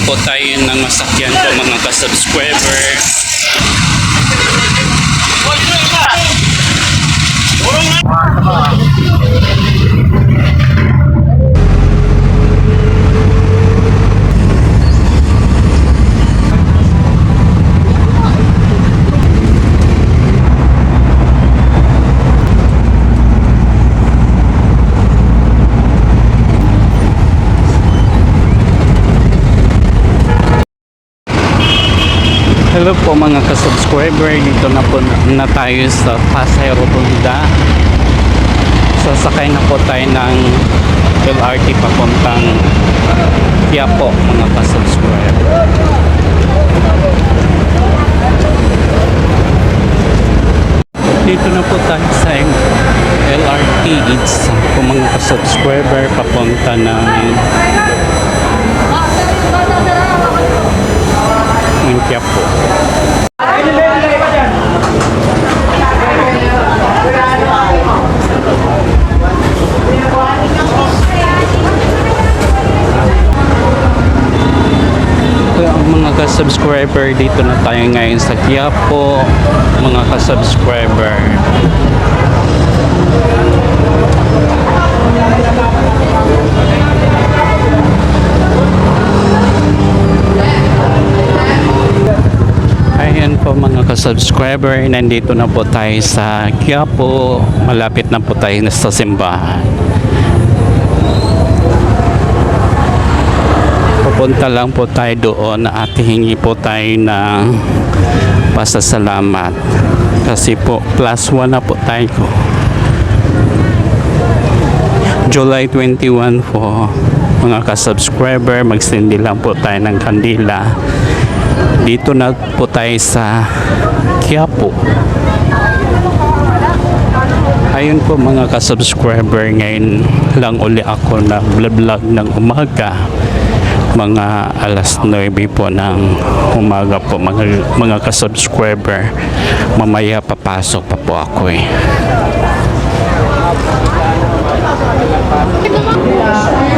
po tayo ng masakyan po mga ka-subscriber. Hello po mga ka-subscriber, dito na po na tayo sa Pasay Rotunda. Sasakay na po tayo ng LRT papuntang Quiapo mga ka-subscriber. Dito na po tayo sa LRT It's po mga ka-subscriber papunta ng Quiapo. Mga ka-subscriber, dito na tayo ngayon sa Quiapo mga ka-subscriber. Ayan po mga ka-subscriber, nandito na po tayo sa Quiapo, malapit na po tayo sa simbahan. Pupunta lang po tayo doon at hingi po tayo ng pasasalamat kasi po +1 na po tayo. July 21 po mga ka-subscriber, magsindi lang po tayo ng kandila. Dito na po tayo sa Quiapo. Ayun po mga ka-subscriber, ngayon lang uli ako na vlog ng umaga. Mga alas 9 po ng umaga po mga ka-subscriber. Mamaya papasok pa po ako eh.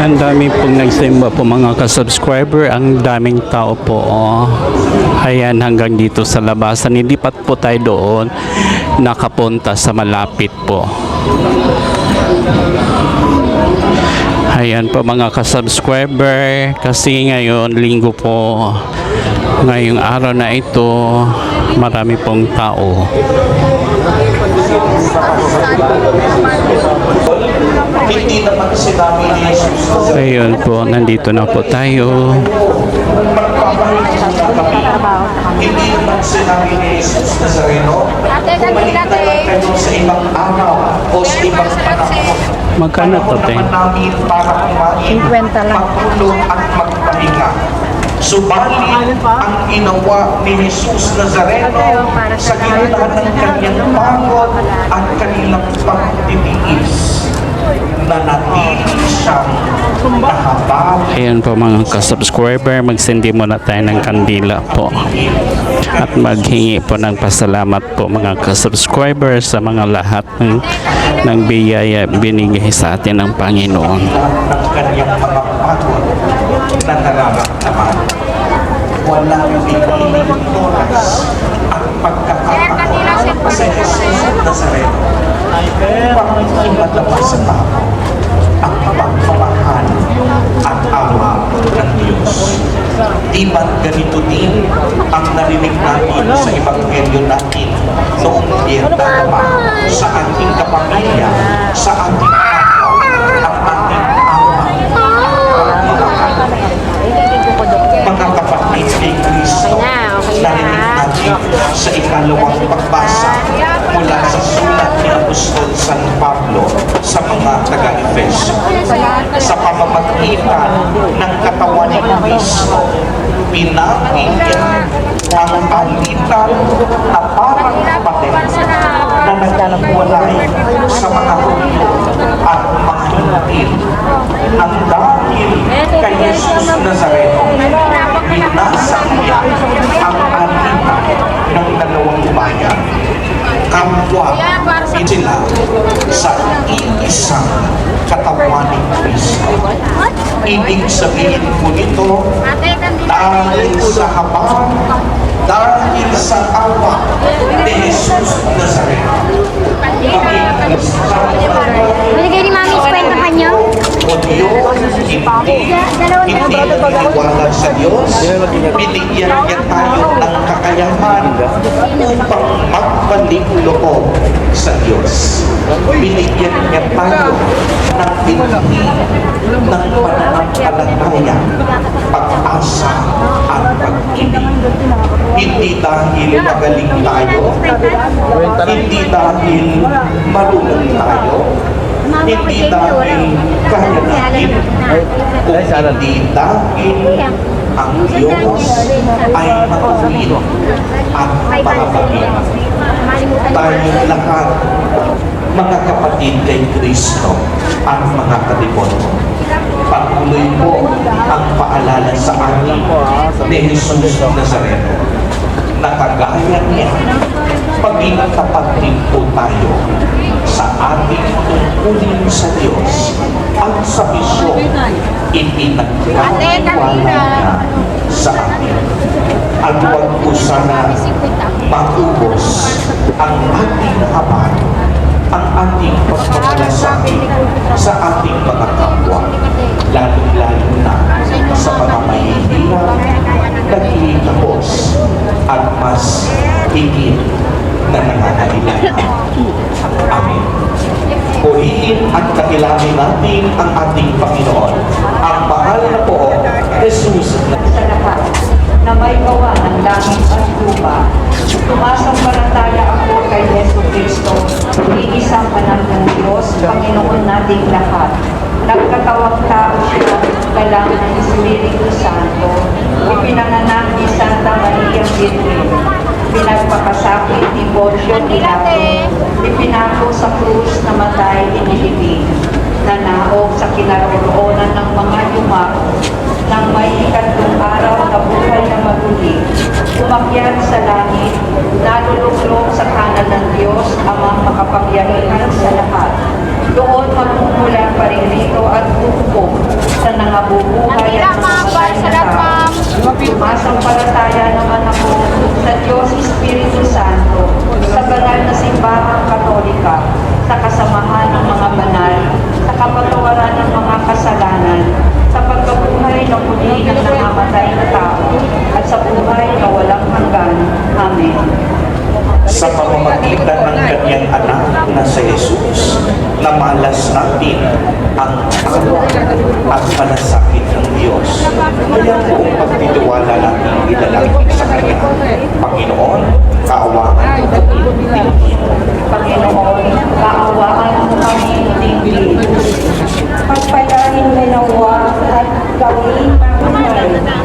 Ang dami pong nagsimba po mga ka-subscriber. Ang daming tao po Ayan, hanggang dito sa labasan. Hindi pa po tayo doon nakapunta sa malapit po. Ayan po mga ka-subscriber, kasi ngayon linggo po, ngayong araw na ito marami pong tao. Ayun po, nandito na po tayo. Hindi naman sinabi ni Jesus Nazareno, bumalik na lang kayo sa ibang araw o sa ibang panahon. Magkano to, te? Namin para kumain, matulog at magpahinga. Subalit ang ginawa ni Jesus Nazareno sa gitna ng kanyang pagod at kanilang pagtitiis, nanatili siyang nahabag. Ayan po mga ka-subscriber, magsindi muna tayo ng kandila po at maghingi po ng pasalamat po mga ka-subscriber sa mga lahat ng biyaya binigay sa atin ng Panginoon. Ng kanyang mga pagod na nararamdaman, walang pipiling oras at pagkakataon sa Jesus Nazareno upang imadama sa tao ang pagmamahal at awa ng Diyos. Di ba't ganito din ang narinig natin sa Ebanghelyo natin noong biyernes naman sa ating kapamilya, sa ating kapwa, at ating awa. Mga kapatid kay Kristo, narinig natin sa ikalawang pagbasa mula sa sulat ni Apostol San Pablo sa mga taga-Efeso. Sa pamamagitan ng katawan ni Kristo, pinagin niya ang alitan na parang pader na naglalawalay sa mga Hudyo at mga Hintil. Ang dahil kay Jesus Nazareno, binasa niya ang alitan ng dalawang bayan. Kapwa sila sa iisang katawan ni Kristo. ibig sabihin po nito, dahil sa habang, dahil sa awa ni Jesus Nazareno. Binigay ni Mami 50 kanyo? O Diyos, hindi naniwala sa Diyos, binigyan niya tayo ng kakayahan upang magbalik loob sa Diyos. Binigyan niya tayo ng binhi ng pananampalataya, pag-asa at pag-ibig. Hindi dahil magaling tayo, hindi dahil marunong tayo, hindi dahil kaya natin, kung hindi dahil ang Diyos ay matuwid at mababait. Tayong lahat, mga kapatid kay Kristo at mga kadiboto, patuloy po ang paalala sa atin ni Jesus Nazareno na kagaya niya, maging tapat din po tayo sa ating tungkulin sa Diyos at sa misyon ipinagkakawala niya sa atin. At huwag po sana maubos ang ating habag, ang ating pagmamalasakit sa ating mga kapwa, lalo-lalo na sa mga mahihirap, nagkikapos, at mas higit na nangangailangan. Amen. Purihin at kakilangin natin ang ating Panginoon, ang mahal na po, Jesus. Sa lahat na may gawa ng langit at lupa, sumasampalataya ako kay Yesu Cristo, iisang anak ng Diyos, Panginoon nating lahat. Nagkatawag tao siya, galang ng Espiritu Santo, ipinanganak ni Santa Maria Virgen, pinagpakasakit ni Poncio Pilato, ipinako sa krus, namatay, inilibing, nanaog sa kinaroroonan ng mga yumao, nang may ikatlong araw na buhay na maguli, umakyat sa langit, naluluklok sa kanan ng Diyos, Amang makapangyarihan sa lahat. Doon magmumula pa rin rito at hukom sa nangabubuhay at mamatay na tao. Sumasampalataya naman ako sa Diyos Espiritu Santo, sa banal na simbahang Katolika, sa kasamahan ng mga banal, sa kapatawaran ng mga kasalanan, sa pagkabuhay na muli ng nangamatay na tao, at sa buhay na walang hanggan. Amen. Sa pamamagitan ng kanyang anak na si Jesus, na malas natin ang awa at malasakit ng Diyos. Kaya po pagtitiwala natin ilalangin sa Kanya. Panginoon, kaawaan mo kami. Panginoon, kaawaan mo kami tingin. Pagpalain mo nawa at gawin mabuhay na